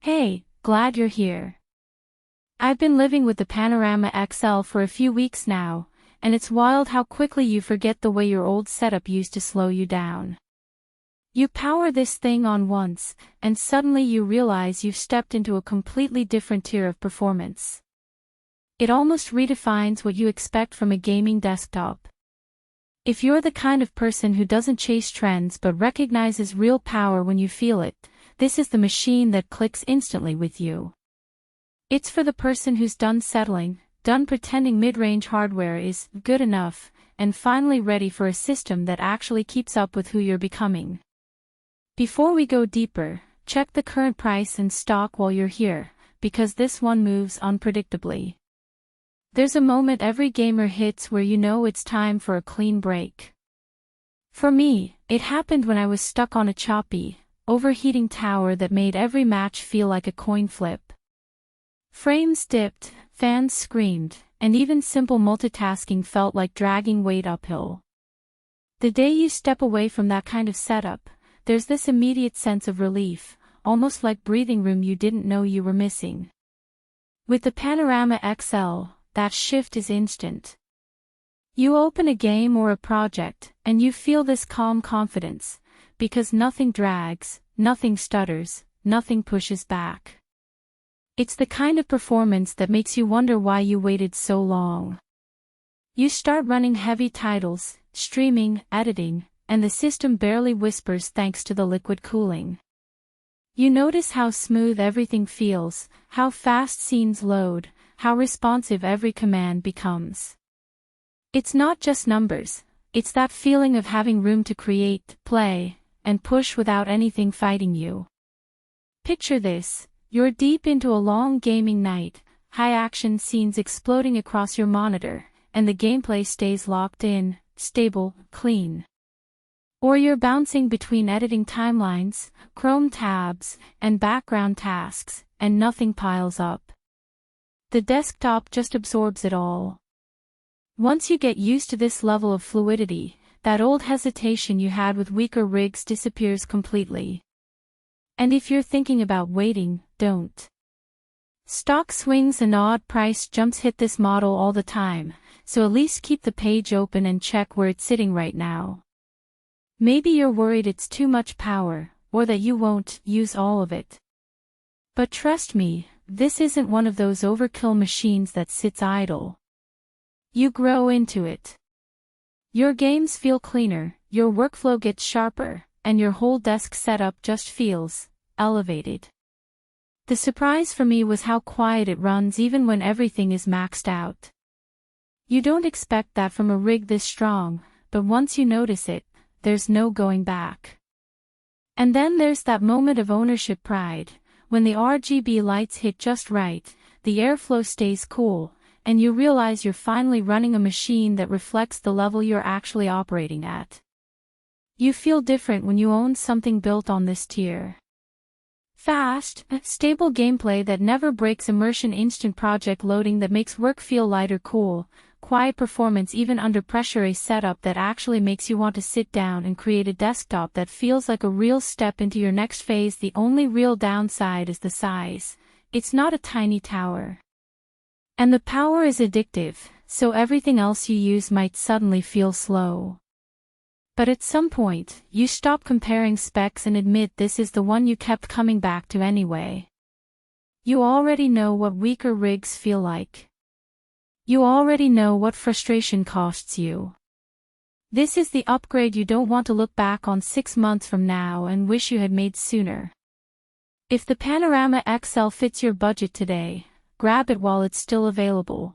Hey, glad you're here. I've been living with the Panorama XL for a few weeks now, and it's wild how quickly you forget the way your old setup used to slow you down. You power this thing on once, and suddenly you realize you've stepped into a completely different tier of performance. It almost redefines what you expect from a gaming desktop. If you're the kind of person who doesn't chase trends but recognizes real power when you feel it, this is the machine that clicks instantly with you. It's for the person who's done settling, done pretending mid-range hardware is good enough, and finally ready for a system that actually keeps up with who you're becoming. Before we go deeper, check the current price and stock while you're here, because this one moves unpredictably. There's a moment every gamer hits where you know it's time for a clean break. For me, it happened when I was stuck on a choppy, overheating tower that made every match feel like a coin flip. Frames dipped, fans screamed, and even simple multitasking felt like dragging weight uphill. The day you step away from that kind of setup, there's this immediate sense of relief, almost like breathing room you didn't know you were missing. With the Panorama XL, that shift is instant. You open a game or a project, and you feel this calm confidence, because nothing drags, nothing stutters, nothing pushes back. It's the kind of performance that makes you wonder why you waited so long. You start running heavy titles, streaming, editing, and the system barely whispers thanks to the liquid cooling. You notice how smooth everything feels, how fast scenes load, how responsive every command becomes. It's not just numbers, it's that feeling of having room to create, play, and push without anything fighting you. Picture this. You're deep into a long gaming night, high-action scenes exploding across your monitor, and the gameplay stays locked in, stable, clean. Or you're bouncing between editing timelines, Chrome tabs, and background tasks, and nothing piles up. The desktop just absorbs it all. Once you get used to this level of fluidity, that old hesitation you had with weaker rigs disappears completely. And if you're thinking about waiting, don't. Stock swings and odd price jumps hit this model all the time, so at least keep the page open and check where it's sitting right now. Maybe you're worried it's too much power, or that you won't use all of it. But trust me, this isn't one of those overkill machines that sits idle. You grow into it. Your games feel cleaner, your workflow gets sharper, and your whole desk setup just feels elevated. The surprise for me was how quiet it runs even when everything is maxed out. You don't expect that from a rig this strong, but once you notice it, there's no going back. And then there's that moment of ownership pride, when the RGB lights hit just right, the airflow stays cool, and you realize you're finally running a machine that reflects the level you're actually operating at. You feel different when you own something built on this tier. Fast, stable gameplay that never breaks immersion, instant project loading that makes work feel lighter, cool, quiet performance even under pressure, a setup that actually makes you want to sit down and create, a desktop that feels like a real step into your next phase. The only real downside is the size. It's not a tiny tower. And the power is addictive, so everything else you use might suddenly feel slow. But at some point, you stop comparing specs and admit this is the one you kept coming back to anyway. You already know what weaker rigs feel like. You already know what frustration costs you. This is the upgrade you don't want to look back on 6 months from now and wish you had made sooner. If the Panorama XL fits your budget today, grab it while it's still available.